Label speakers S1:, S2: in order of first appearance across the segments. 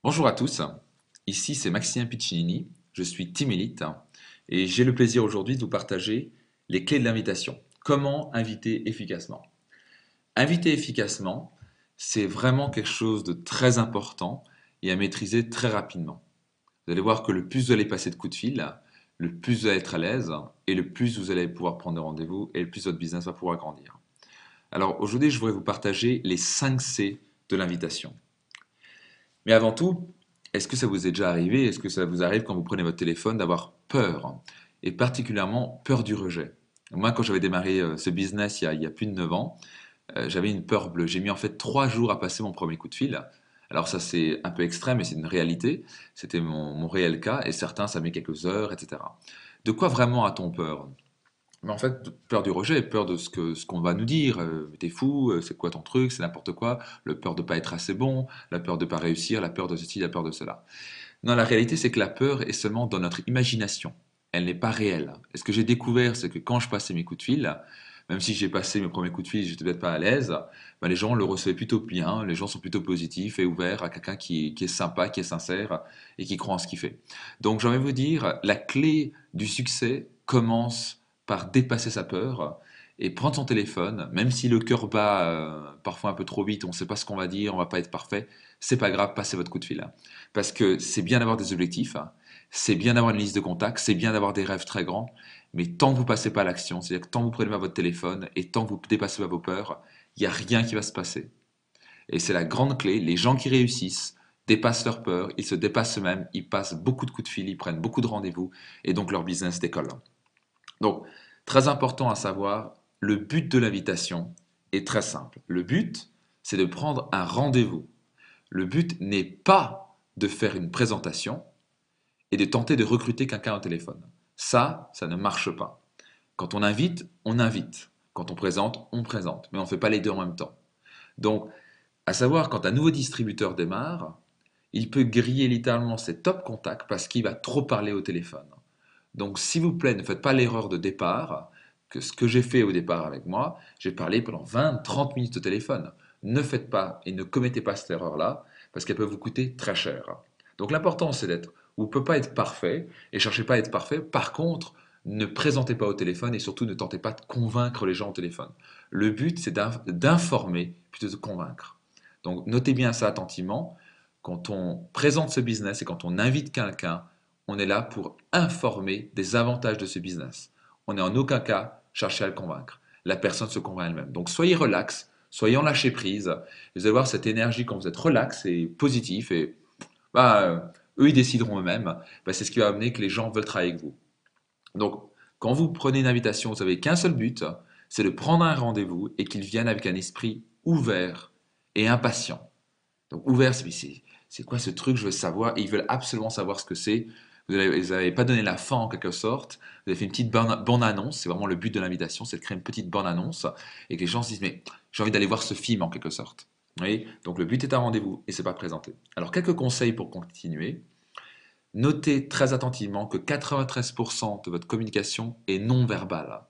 S1: Bonjour à tous, ici c'est Maxime Piccinini, je suis Team Elite et j'ai le plaisir aujourd'hui de vous partager les clés de l'invitation. Comment inviter efficacement? Inviter efficacement, c'est vraiment quelque chose de très important et à maîtriser très rapidement. Vous allez voir que le plus vous allez passer de coups de fil, le plus vous allez être à l'aise et le plus vous allez pouvoir prendre des rendez-vous et le plus votre business va pouvoir grandir. Alors aujourd'hui, je voudrais vous partager les 5 C de l'invitation. Mais avant tout, est-ce que ça vous est déjà arrivé, est-ce que ça vous arrive quand vous prenez votre téléphone d'avoir peur, et particulièrement peur du rejet? Moi, quand j'avais démarré ce business il y a plus de 9 ans, j'avais une peur bleue. J'ai mis en fait 3 jours à passer mon premier coup de fil. Alors ça c'est un peu extrême, mais c'est une réalité. C'était mon réel cas, et certains ça met quelques heures, etc. De quoi vraiment a-t-on peur? Mais en fait, peur du rejet, peur de ce qu'on va nous dire. T'es fou, c'est quoi ton truc, c'est n'importe quoi. Le peur de pas être assez bon, la peur de pas réussir, la peur de ceci, la peur de cela. Non, la réalité, c'est que la peur est seulement dans notre imagination. Elle n'est pas réelle. Et ce que j'ai découvert, c'est que quand je passais mes coups de fil, même si j'ai passé mes premiers coups de fil, j'étais peut-être pas à l'aise, ben les gens le recevaient plutôt bien, les gens sont plutôt positifs et ouverts à quelqu'un qui est sympa, qui est sincère et qui croit en ce qu'il fait. Donc j'ai envie de vous dire, la clé du succès commence par dépasser sa peur et prendre son téléphone, même si le cœur bat parfois un peu trop vite, on ne sait pas ce qu'on va dire, on va pas être parfait, c'est pas grave, passez votre coup de fil. Parce que c'est bien d'avoir des objectifs, c'est bien d'avoir une liste de contacts, c'est bien d'avoir des rêves très grands, mais tant que vous passez pas à l'action, c'est-à-dire que tant que vous prenez pas votre téléphone et tant que vous dépassez pas vos peurs, il n'y a rien qui va se passer. Et c'est la grande clé, les gens qui réussissent dépassent leurs peurs, ils se dépassent eux-mêmes, ils passent beaucoup de coups de fil, ils prennent beaucoup de rendez-vous et donc leur business décolle. Donc, très important à savoir, le but de l'invitation est très simple. Le but, c'est de prendre un rendez-vous. Le but n'est pas de faire une présentation et de tenter de recruter quelqu'un au téléphone. Ça ne marche pas. Quand on invite, on invite. Quand on présente. Mais on ne fait pas les deux en même temps. Donc, à savoir, quand un nouveau distributeur démarre, il peut griller littéralement ses top contacts parce qu'il va trop parler au téléphone. Donc, s'il vous plaît, ne faites pas l'erreur de départ, que ce que j'ai fait au départ avec moi, j'ai parlé pendant 20-30 minutes au téléphone. Ne faites pas et ne commettez pas cette erreur-là, parce qu'elle peut vous coûter très cher. Donc, l'important, c'est d'être, vous ne pouvez pas être parfait, et cherchez pas à être parfait. Par contre, ne présentez pas au téléphone, et surtout ne tentez pas de convaincre les gens au téléphone. Le but, c'est d'informer plutôt que de convaincre. Donc, notez bien ça attentivement. Quand on présente ce business et quand on invite quelqu'un, on est là pour informer des avantages de ce business. On n'est en aucun cas chercher à le convaincre. La personne se convainc elle-même. Donc soyez relax, soyez en lâcher prise. Vous allez voir cette énergie quand vous êtes relax et positif et bah, eux ils décideront eux-mêmes. Bah, c'est ce qui va amener que les gens veulent travailler avec vous. Donc quand vous prenez une invitation, vous n'avez qu'un seul but, c'est de prendre un rendez-vous et qu'ils viennent avec un esprit ouvert et impatient. Donc ouvert, c'est quoi ce truc, je veux savoir, et ils veulent absolument savoir ce que c'est. Vous n'avez pas donné la fin en quelque sorte, vous avez fait une petite bande-annonce, c'est vraiment le but de l'invitation, c'est de créer une petite bande-annonce, et que les gens se disent, mais j'ai envie d'aller voir ce film en quelque sorte. Vous voyez. Donc le but est un rendez-vous, et c'est pas présenté. Alors quelques conseils pour continuer. Notez très attentivement que 93% de votre communication est non verbale.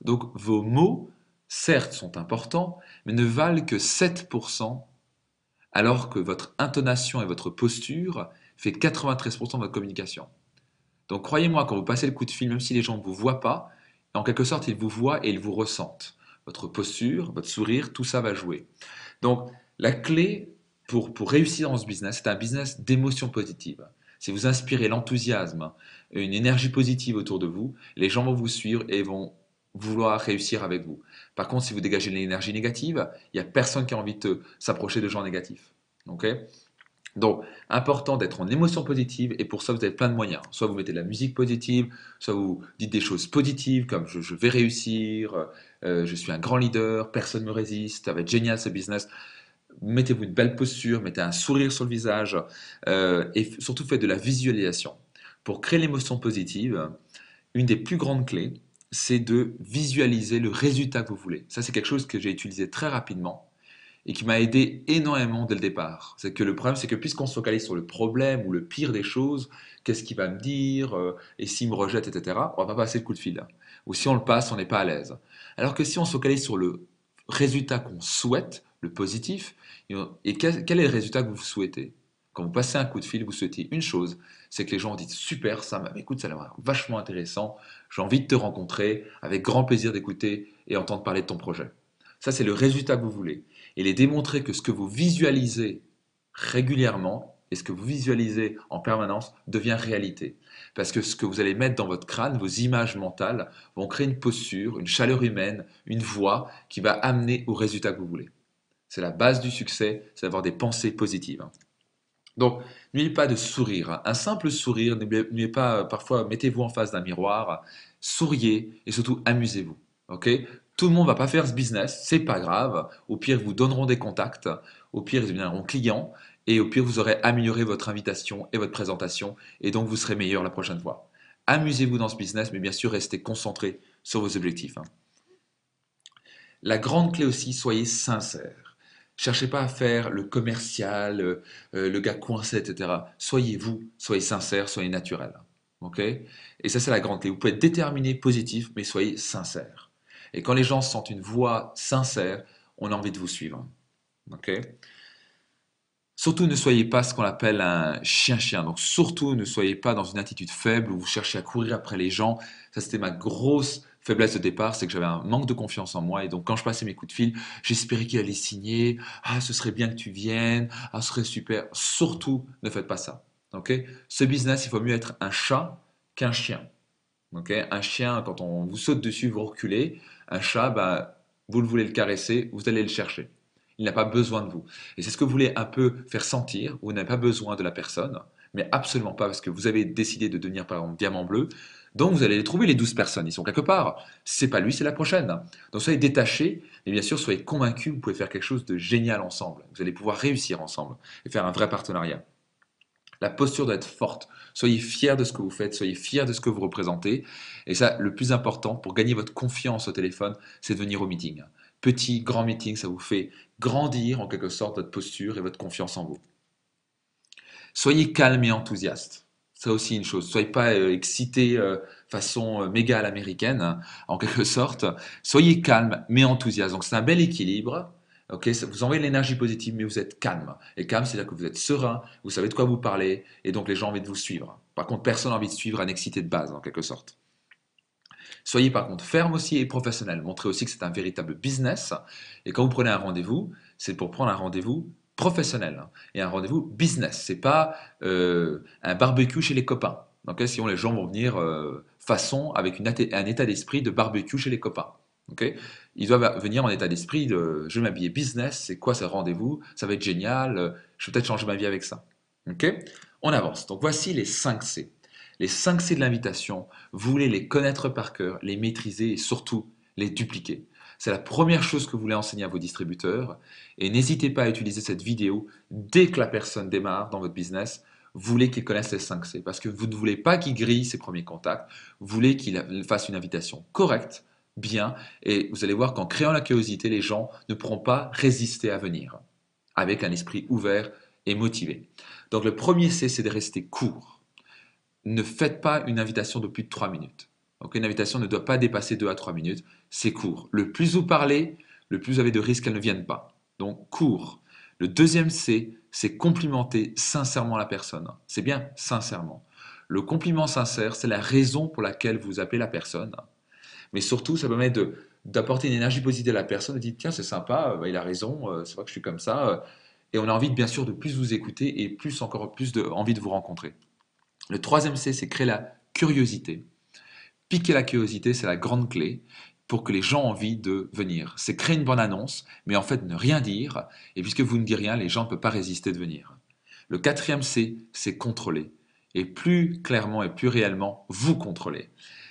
S1: Donc vos mots, certes, sont importants, mais ne valent que 7% alors que votre intonation et votre posture fait 93% de votre communication. Donc croyez-moi, quand vous passez le coup de fil, même si les gens ne vous voient pas, en quelque sorte, ils vous voient et ils vous ressentent. Votre posture, votre sourire, tout ça va jouer. Donc la clé pour réussir dans ce business, c'est un business d'émotion positive. Si vous inspirez l'enthousiasme, une énergie positive autour de vous, les gens vont vous suivre et vont vouloir réussir avec vous. Par contre, si vous dégagez de l'énergie négative, il n'y a personne qui a envie de s'approcher de gens négatifs. Ok. Donc, important d'être en émotion positive et pour ça, vous avez plein de moyens. Soit vous mettez de la musique positive, soit vous dites des choses positives comme je vais réussir, je suis un grand leader, personne ne me résiste, ça va être génial ce business. Mettez-vous une belle posture, mettez un sourire sur le visage et surtout faites de la visualisation. Pour créer l'émotion positive, une des plus grandes clés, c'est de visualiser le résultat que vous voulez. Ça, c'est quelque chose que j'ai utilisé très rapidement et qui m'a aidé énormément dès le départ. C'est que le problème, c'est que puisqu'on se focalise sur le problème ou le pire des choses, qu'est-ce qu'il va me dire, et s'il me rejette, etc., on va pas passer le coup de fil. Ou si on le passe, on n'est pas à l'aise. Alors que si on se focalise sur le résultat qu'on souhaite, le positif, et quel est le résultat que vous souhaitez? Quand vous passez un coup de fil, vous souhaitez une chose, c'est que les gens disent super, ça, écoute, ça a l'air vachement intéressant, j'ai envie de te rencontrer, avec grand plaisir d'écouter et entendre parler de ton projet. Ça, c'est le résultat que vous voulez. Et les démontrer que ce que vous visualisez régulièrement et ce que vous visualisez en permanence devient réalité. Parce que ce que vous allez mettre dans votre crâne, vos images mentales, vont créer une posture, une chaleur humaine, une voix qui va amener au résultat que vous voulez. C'est la base du succès, c'est d'avoir des pensées positives. Donc, n'oubliez pas de sourire. Un simple sourire, n'oubliez pas, parfois, mettez-vous en face d'un miroir, souriez et surtout amusez-vous. Ok? Tout le monde va pas faire ce business, c'est pas grave. Au pire, ils vous donneront des contacts, au pire, ils deviendront clients, et au pire, vous aurez amélioré votre invitation et votre présentation, et donc vous serez meilleur la prochaine fois. Amusez-vous dans ce business, mais bien sûr, restez concentré sur vos objectifs. La grande clé aussi, soyez sincère. Cherchez pas à faire le commercial, le gars coincé, etc. Soyez vous, soyez sincère, soyez naturel. Ok? Et ça, c'est la grande clé. Vous pouvez être déterminé, positif, mais soyez sincère. Et quand les gens sentent une voix sincère, on a envie de vous suivre. Ok? Surtout ne soyez pas ce qu'on appelle un chien-chien. Donc surtout ne soyez pas dans une attitude faible où vous cherchez à courir après les gens. Ça, c'était ma grosse faiblesse de départ, c'est que j'avais un manque de confiance en moi. Et donc quand je passais mes coups de fil, j'espérais qu'il allait signer. Ah, ce serait bien que tu viennes. Ah, ce serait super. Surtout ne faites pas ça. Ok? Ce business, il faut mieux être un chat qu'un chien. Ok? Un chien, quand on vous saute dessus, vous reculez. Un chat, bah, vous le voulez le caresser, vous allez le chercher. Il n'a pas besoin de vous. Et c'est ce que vous voulez un peu faire sentir. Vous n'avez pas besoin de la personne, mais absolument pas parce que vous avez décidé de devenir par exemple diamant bleu. Donc vous allez les trouver les 12 personnes. Ils sont quelque part. Si c'est pas lui, c'est la prochaine. Donc soyez détachés et bien sûr soyez convaincus que vous pouvez faire quelque chose de génial ensemble. Vous allez pouvoir réussir ensemble et faire un vrai partenariat. La posture doit être forte. Soyez fiers de ce que vous faites, soyez fiers de ce que vous représentez. Et ça, le plus important pour gagner votre confiance au téléphone, c'est de venir au meeting. Petit, grand meeting, ça vous fait grandir en quelque sorte votre posture et votre confiance en vous. Soyez calme et enthousiaste. Ça aussi une chose. Soyez pas excité façon méga à l'américaine, hein, en quelque sorte. Soyez calme mais enthousiaste. Donc c'est un bel équilibre. Ok, vous envoyez l'énergie positive, mais vous êtes calme. Et calme, c'est-à-dire que vous êtes serein, vous savez de quoi vous parlez, et donc les gens ont envie de vous suivre. Par contre, personne n'a envie de suivre un excité de base, en quelque sorte. Soyez par contre ferme aussi et professionnel. Montrez aussi que c'est un véritable business. Et quand vous prenez un rendez-vous, c'est pour prendre un rendez-vous professionnel, hein, et un rendez-vous business. C'est pas un barbecue chez les copains. Donc, sinon, les gens vont venir façon avec un état d'esprit de barbecue chez les copains. Okay. Ils doivent venir en état d'esprit de je vais m'habiller business, c'est quoi ce rendez-vous, ça va être génial, je vais peut-être changer ma vie avec ça. Okay. On avance. Donc voici les 5 C. Les 5 C de l'invitation, vous voulez les connaître par cœur, les maîtriser et surtout les dupliquer. C'est la première chose que vous voulez enseigner à vos distributeurs et n'hésitez pas à utiliser cette vidéo dès que la personne démarre dans votre business. Vous voulez qu'il connaisse les 5 C parce que vous ne voulez pas qu'il grille ses premiers contacts, vous voulez qu'il fasse une invitation correcte, bien, et vous allez voir qu'en créant la curiosité, les gens ne pourront pas résister à venir avec un esprit ouvert et motivé. Donc le premier C, c'est de rester court. Ne faites pas une invitation de plus de 3 minutes. Donc une invitation ne doit pas dépasser 2 à 3 minutes. C'est court. Le plus vous parlez, le plus vous avez de risques qu'elle ne vienne pas. Donc court. Le deuxième C, c'est complimenter sincèrement la personne. C'est bien sincèrement. Le compliment sincère, c'est la raison pour laquelle vous appelez la personne. Mais surtout, ça permet d'apporter une énergie positive à la personne, de dire tiens, c'est sympa, il a raison, c'est vrai que je suis comme ça. Et on a envie, bien sûr, de plus vous écouter et plus encore plus envie de vous rencontrer. Le troisième C, c'est créer la curiosité. Piquer la curiosité, c'est la grande clé pour que les gens aient envie de venir. C'est créer une bonne annonce, mais en fait ne rien dire. Et puisque vous ne dites rien, les gens ne peuvent pas résister de venir. Le quatrième C, c'est contrôler. Et plus clairement et plus réellement, vous contrôler.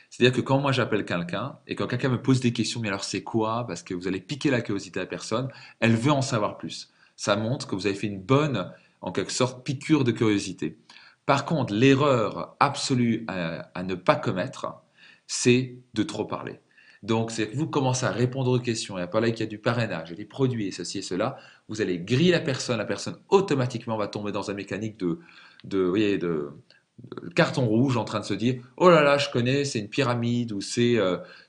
S1: C'est-à-dire que quand moi j'appelle quelqu'un et quand quelqu'un me pose des questions, mais alors c'est quoi? Parce que vous allez piquer la curiosité à la personne, elle veut en savoir plus. Ça montre que vous avez fait une bonne, en quelque sorte, piqûre de curiosité. Par contre, l'erreur absolue à ne pas commettre, c'est de trop parler. Donc, c'est que vous commencez à répondre aux questions et à parler qu'il y a du parrainage, il y a des produits et ceci et cela, vous allez griller la personne automatiquement va tomber dans une mécanique vous voyez, de carton rouge en train de se dire oh là là, je connais, c'est une pyramide ou c'est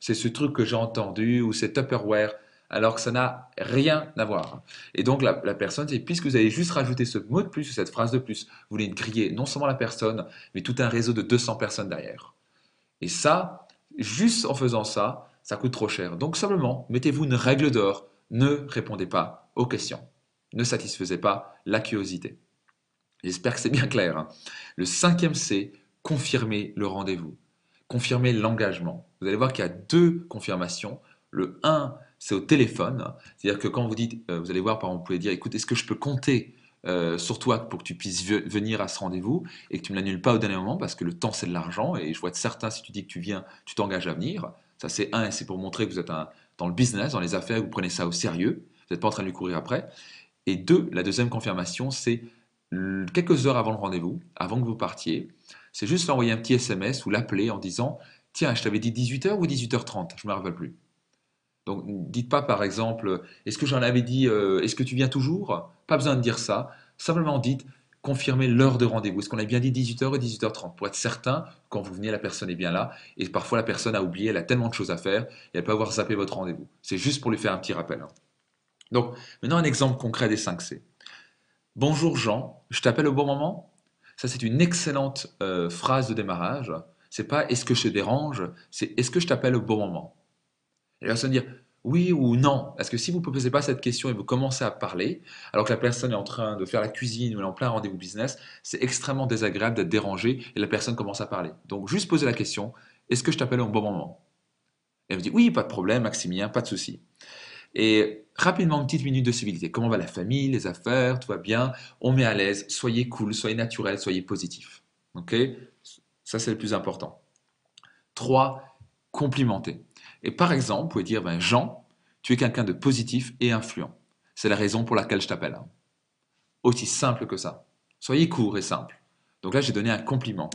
S1: ce truc que j'ai entendu ou c'est Tupperware. alors que ça n'a rien à voir. Et donc la personne, puisque vous avez juste rajouté ce mot de plus, cette phrase de plus, vous voulez griller non seulement la personne, mais tout un réseau de 200 personnes derrière. Et ça, juste en faisant ça, ça coûte trop cher. Donc simplement, mettez-vous une règle d'or, ne répondez pas aux questions. Ne satisfaisez pas la curiosité. J'espère que c'est bien clair, hein. Le cinquième C, confirmer le rendez-vous. Confirmer l'engagement. Vous allez voir qu'il y a deux confirmations. Le 1, c'est au téléphone. C'est-à-dire que quand vous dites, vous allez voir, par exemple, vous pouvez dire, écoute, est-ce que je peux compter sur toi pour que tu puisses venir à ce rendez-vous et que tu ne l'annules pas au dernier moment parce que le temps, c'est de l'argent et je vois être certain, si tu dis que tu viens, tu t'engages à venir. Ça, c'est un, et c'est pour montrer que vous êtes dans le business, dans les affaires, que vous prenez ça au sérieux. Vous n'êtes pas en train de lui courir après. Et deux, la deuxième confirmation, c'est quelques heures avant le rendez-vous, avant que vous partiez, c'est juste l'envoyer un petit SMS ou l'appeler en disant tiens, je t'avais dit 18h ou 18h30, je ne me rappelle plus. Donc, dites pas par exemple est-ce que j'en avais dit, est-ce que tu viens toujours? Pas besoin de dire ça. Simplement dites confirmez l'heure de rendez-vous. Est-ce qu'on a bien dit 18h et 18h30 pour être certain quand vous venez, la personne est bien là. Et parfois, la personne a oublié, elle a tellement de choses à faire et elle peut avoir zappé votre rendez-vous. C'est juste pour lui faire un petit rappel, hein. Donc, maintenant, un exemple concret des 5 C. Bonjour Jean, je t'appelle au bon moment? Ça, c'est une excellente phrase de démarrage. C'est pas est-ce que je te dérange, c'est est-ce que je t'appelle au bon moment? Et la personne va dire oui ou non. Parce que si vous ne posez pas cette question et vous commencez à parler, alors que la personne est en train de faire la cuisine ou elle est en plein rendez-vous business, c'est extrêmement désagréable d'être dérangé et la personne commence à parler. Donc, juste poser la question est-ce que je t'appelle au bon moment? Et elle me dit oui, pas de problème, Maximilien, pas de souci. Et rapidement, une petite minute de civilité. Comment va la famille, les affaires, tout va bien? On met à l'aise, soyez cool, soyez naturel, soyez positif. Ok? Ça, c'est le plus important. 3, complimenter. Et par exemple, vous pouvez dire, ben, Jean, tu es quelqu'un de positif et influent. C'est la raison pour laquelle je t'appelle, hein. Aussi simple que ça. Soyez court et simple. Donc là, j'ai donné un compliment.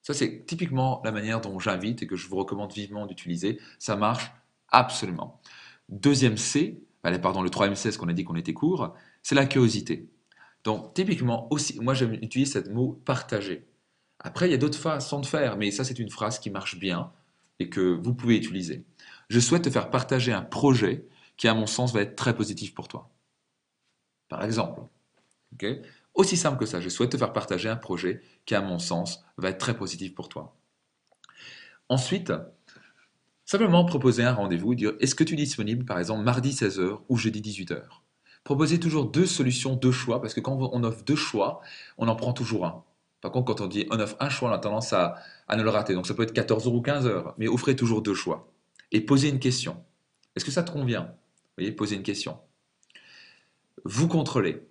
S1: Ça, c'est typiquement la manière dont j'invite et que je vous recommande vivement d'utiliser. Ça marche absolument. Deuxième C, pardon, le troisième C, ce qu'on a dit qu'on était court, c'est la curiosité. Donc, typiquement, aussi, moi j'aime utiliser ce mot partager. Après, il y a d'autres façons de faire, mais ça, c'est une phrase qui marche bien et que vous pouvez utiliser. Je souhaite te faire partager un projet qui, à mon sens, va être très positif pour toi. Par exemple. Okay? Aussi simple que ça, je souhaite te faire partager un projet qui, à mon sens, va être très positif pour toi. Ensuite, simplement proposer un rendez-vous, dire est-ce que tu es disponible par exemple mardi 16h ou jeudi 18h? Proposez toujours deux solutions, deux choix, parce que quand on offre deux choix, on en prend toujours un. Par contre, quand on dit on offre un choix, on a tendance à ne le rater. Donc ça peut être 14h ou 15h, mais offrez toujours deux choix. Et posez une question. Est-ce que ça te convient? Vous voyez, posez une question. Vous contrôlez.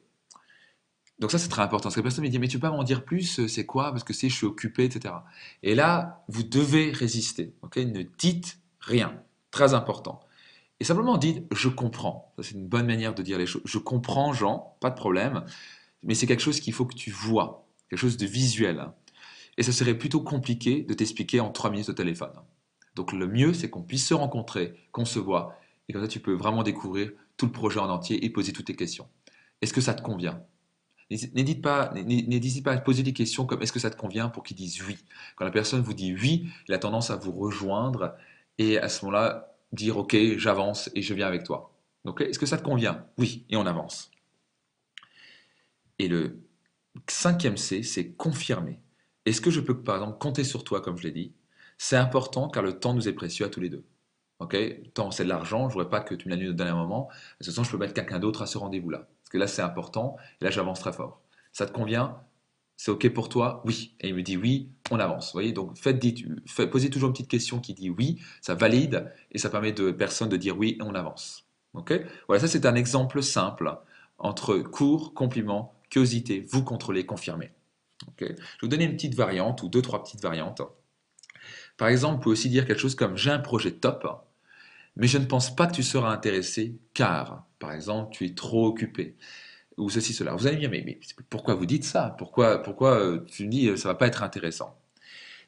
S1: Donc ça, c'est très important. Parce que la personne me dit, mais tu peux pas m'en dire plus, c'est quoi? Parce que je suis occupé, etc. Et là, vous devez résister. Okay, ne dites rien. Très important. Et simplement dites, je comprends. Ça, c'est une bonne manière de dire les choses. Je comprends, Jean, pas de problème. Mais c'est quelque chose qu'il faut que tu vois. Quelque chose de visuel, hein. Et ça serait plutôt compliqué de t'expliquer en 3 minutes au téléphone. Donc le mieux, c'est qu'on puisse se rencontrer, qu'on se voit. Et comme ça, tu peux vraiment découvrir tout le projet en entier et poser toutes tes questions. Est-ce que ça te convient? N'hésite pas à poser des questions comme est-ce que ça te convient pour qu'ils disent oui. Quand la personne vous dit oui, il a tendance à vous rejoindre et à ce moment-là dire ok, j'avance et je viens avec toi. Donc est-ce que ça te convient? Oui, et on avance. Et le cinquième C, c'est confirmer. Est-ce que je peux par exemple compter sur toi comme je l'ai dit? C'est important car le temps nous est précieux à tous les deux. Ok, le temps c'est de l'argent, je ne voudrais pas que tu me l'annules au dernier moment. De toute façon, je peux mettre quelqu'un d'autre à ce rendez-vous-là. Parce que là, c'est important, et là, j'avance très fort. Ça te convient? C'est ok pour toi? Oui. Et il me dit oui, on avance. Vous voyez, donc posez toujours une petite question qui dit oui, ça valide, et ça permet de personne de dire oui, et on avance. Ok. Voilà, ça c'est un exemple simple entre cours, compliment, curiosité, vous contrôlez, confirmez. Ok. Je vais vous donner une petite variante, ou deux, trois petites variantes. Par exemple, vous pouvez aussi dire quelque chose comme j'ai un projet top, mais je ne pense pas que tu seras intéressé car, par exemple, tu es trop occupé. Ou ceci, cela. Vous allez me dire, mais pourquoi vous dites ça? Pourquoi tu me dis ça va pas être intéressant?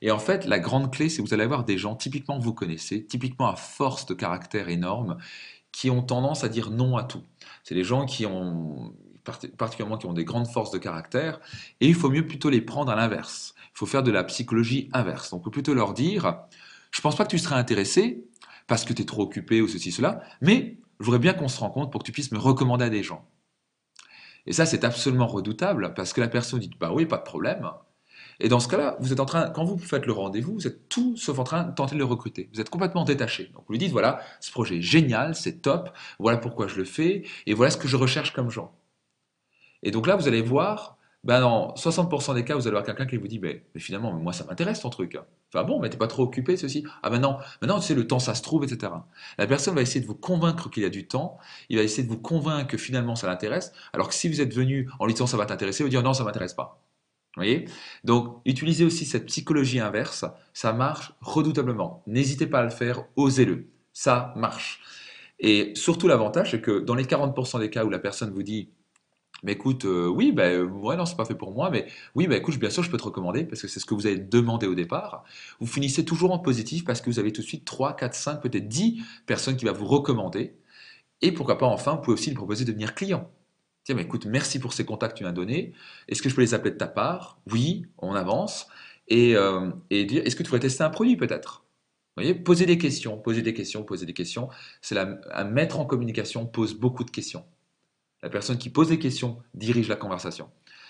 S1: Et en fait, la grande clé, c'est que vous allez avoir des gens typiquement que vous connaissez, typiquement à force de caractère énorme, qui ont tendance à dire non à tout. C'est les gens qui ont, particulièrement qui ont des grandes forces de caractère, et il faut mieux plutôt les prendre à l'inverse. Il faut faire de la psychologie inverse. Donc, on peut plutôt leur dire, je ne pense pas que tu seras intéressé, parce que tu es trop occupé ou ceci, cela, mais je voudrais bien qu'on se rencontre pour que tu puisses me recommander à des gens. Et ça, c'est absolument redoutable parce que la personne dit, bah oui, pas de problème. Et dans ce cas-là, vous êtes en train, quand vous faites le rendez-vous, vous êtes tout sauf en train de tenter de le recruter. Vous êtes complètement détaché. Donc vous lui dites, voilà, ce projet est génial, c'est top, voilà pourquoi je le fais, et voilà ce que je recherche comme gens. Et donc là, vous allez voir, ben dans 60% des cas, vous allez avoir quelqu'un qui vous dit, mais finalement, moi, ça m'intéresse ton truc. Enfin bon, mais t'es pas trop occupé, ceci. Ah ben non, maintenant, tu sais, le temps, ça se trouve, etc. La personne va essayer de vous convaincre qu'il y a du temps, il va essayer de vous convaincre que finalement, ça l'intéresse, alors que si vous êtes venu en lui disant, ça va t'intéresser, il va dire, non, ça m'intéresse pas. Vous voyez? Donc, utilisez aussi cette psychologie inverse, ça marche redoutablement. N'hésitez pas à le faire, osez-le. Ça marche. Et surtout, l'avantage, c'est que dans les 40% des cas où la personne vous dit, mais écoute, oui, ben, ouais, non, c'est pas fait pour moi, mais oui, ben, écoute, bien sûr, je peux te recommander parce que c'est ce que vous avez demandé au départ. Vous finissez toujours en positif parce que vous avez tout de suite 3, 4, 5, peut-être 10 personnes qui vont vous recommander. Et pourquoi pas, enfin, vous pouvez aussi lui proposer de devenir client. Tiens, mais écoute, merci pour ces contacts que tu m'as donnés. Est-ce que je peux les appeler de ta part? Oui, on avance. Et dire, est-ce que tu pourrais tester un produit peut-être? Vous voyez, poser des questions, poser des questions, poser des questions. Un maître en communication pose beaucoup de questions. La personne qui pose des questions dirige la conversation.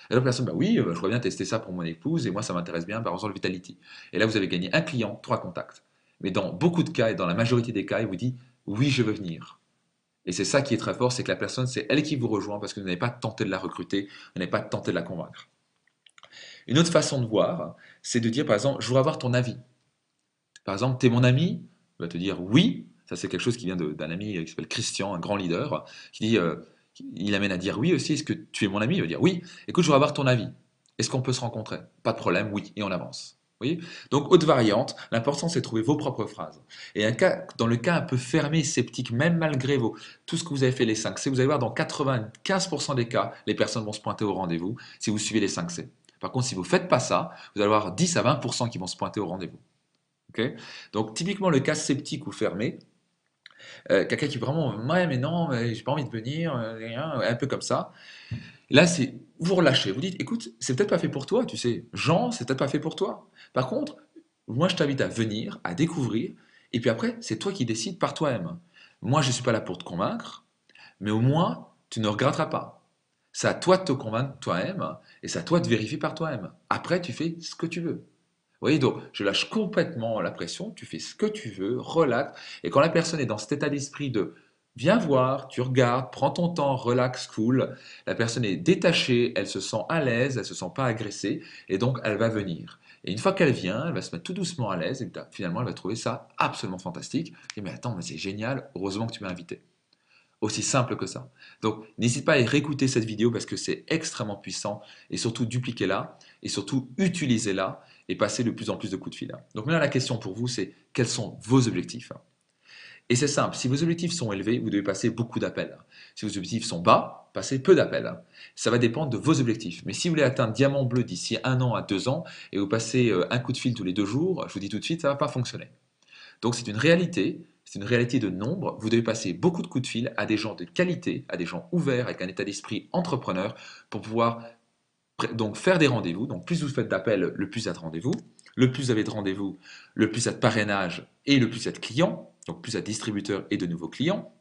S1: Et la personne, bah oui, je voudrais bien tester ça pour mon épouse et moi ça m'intéresse bien, par exemple le Vitality. Et là vous avez gagné un client, 3 contacts. Mais dans beaucoup de cas et dans la majorité des cas, il vous dit oui, je veux venir. Et c'est ça qui est très fort, c'est que la personne, c'est elle qui vous rejoint parce que vous n'avez pas tenté de la recruter, vous n'avez pas tenté de la convaincre. Une autre façon de voir, c'est de dire par exemple, je voudrais avoir ton avis. Par exemple, tu es mon ami, il va te dire oui. Ça, c'est quelque chose qui vient d'un ami qui s'appelle Christian, un grand leader, qui dit, il amène à dire oui aussi. Est-ce que tu es mon ami? Il va dire oui. Écoute, je voudrais avoir ton avis. Est-ce qu'on peut se rencontrer? Pas de problème, oui. Et on avance. Vous voyez? Donc, haute variante, l'important c'est de trouver vos propres phrases. Et dans le cas un peu fermé, sceptique, même malgré tout ce que vous avez fait les 5 C, vous allez voir dans 95% des cas, les personnes vont se pointer au rendez-vous si vous suivez les 5 C. Par contre, si vous ne faites pas ça, vous allez avoir 10 à 20% qui vont se pointer au rendez-vous. Okay. Donc typiquement le cas sceptique ou fermé, quelqu'un qui est vraiment ouais mais non, j'ai pas envie de venir, un peu comme ça. Là c'est vous relâchez, vous dites écoute c'est peut-être pas fait pour toi, tu sais, Jean c'est peut-être pas fait pour toi. Par contre moi je t'invite à venir, à découvrir, et puis après c'est toi qui décides par toi-même. Moi je suis pas là pour te convaincre, mais au moins tu ne regretteras pas. C'est à toi de te convaincre toi-même et c'est à toi de vérifier par toi-même. Après tu fais ce que tu veux. Vous voyez, donc je lâche complètement la pression, tu fais ce que tu veux, relax. Et quand la personne est dans cet état d'esprit de viens voir, tu regardes, prends ton temps, relax, cool, la personne est détachée, elle se sent à l'aise, elle se sent pas agressée, et donc elle va venir. Et une fois qu'elle vient, elle va se mettre tout doucement à l'aise, et finalement elle va trouver ça absolument fantastique. Et mais attends, mais c'est génial, heureusement que tu m'as invité. Aussi simple que ça. Donc, n'hésite pas à réécouter cette vidéo parce que c'est extrêmement puissant et surtout dupliquez-la et surtout utilisez-la et passez de plus en plus de coups de fil. Donc, maintenant, la question pour vous, c'est quels sont vos objectifs? Et c'est simple, si vos objectifs sont élevés, vous devez passer beaucoup d'appels. Si vos objectifs sont bas, passez peu d'appels. Ça va dépendre de vos objectifs. Mais si vous voulez atteindre diamant bleu d'ici 1 an à 2 ans et vous passez un coup de fil tous les 2 jours, je vous dis tout de suite, ça ne va pas fonctionner. Donc c'est une réalité de nombre. Vous devez passer beaucoup de coups de fil à des gens de qualité, à des gens ouverts, avec un état d'esprit entrepreneur, pour pouvoir donc faire des rendez-vous. Donc plus vous faites d'appels, le plus il y a de rendez-vous. Le plus vous avez de rendez-vous, le plus il y a de parrainage et le plus il y a de clients. Donc plus il y a de distributeurs et de nouveaux clients.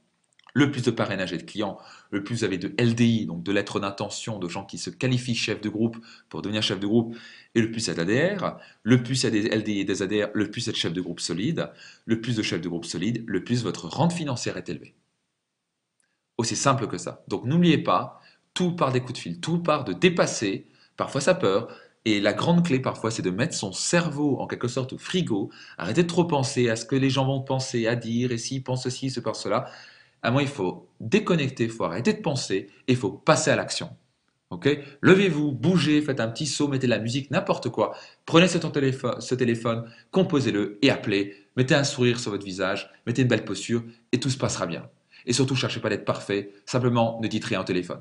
S1: Le plus de parrainage et de clients, le plus vous avez de LDI, donc de lettres d'intention, de gens qui se qualifient chef de groupe pour devenir chef de groupe, et le plus il y a d'ADR, le plus il y a des LDI et des ADR, le plus il y a de chefs de groupe solides, le plus de chefs de groupe solides, le plus votre rente financière est élevée. Aussi simple que ça. Donc n'oubliez pas, tout part des coups de fil, tout part de dépasser parfois sa peur, et la grande clé parfois c'est de mettre son cerveau en quelque sorte au frigo, arrêter de trop penser à ce que les gens vont penser, à dire, et s'ils pensent ceci, se pense cela. À moi, il faut déconnecter, il faut arrêter de penser et il faut passer à l'action. Okay. Levez-vous, bougez, faites un petit saut, mettez de la musique, n'importe quoi. Prenez ce téléphone, composez-le et appelez. Mettez un sourire sur votre visage, mettez une belle posture et tout se passera bien. Et surtout, cherchez pas d'être parfait, simplement ne dites rien au téléphone.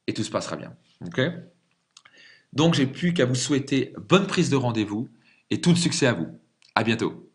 S1: Et tout se passera bien. Okay. Donc, j'ai plus qu'à vous souhaiter bonne prise de rendez-vous et tout le succès à vous. À bientôt.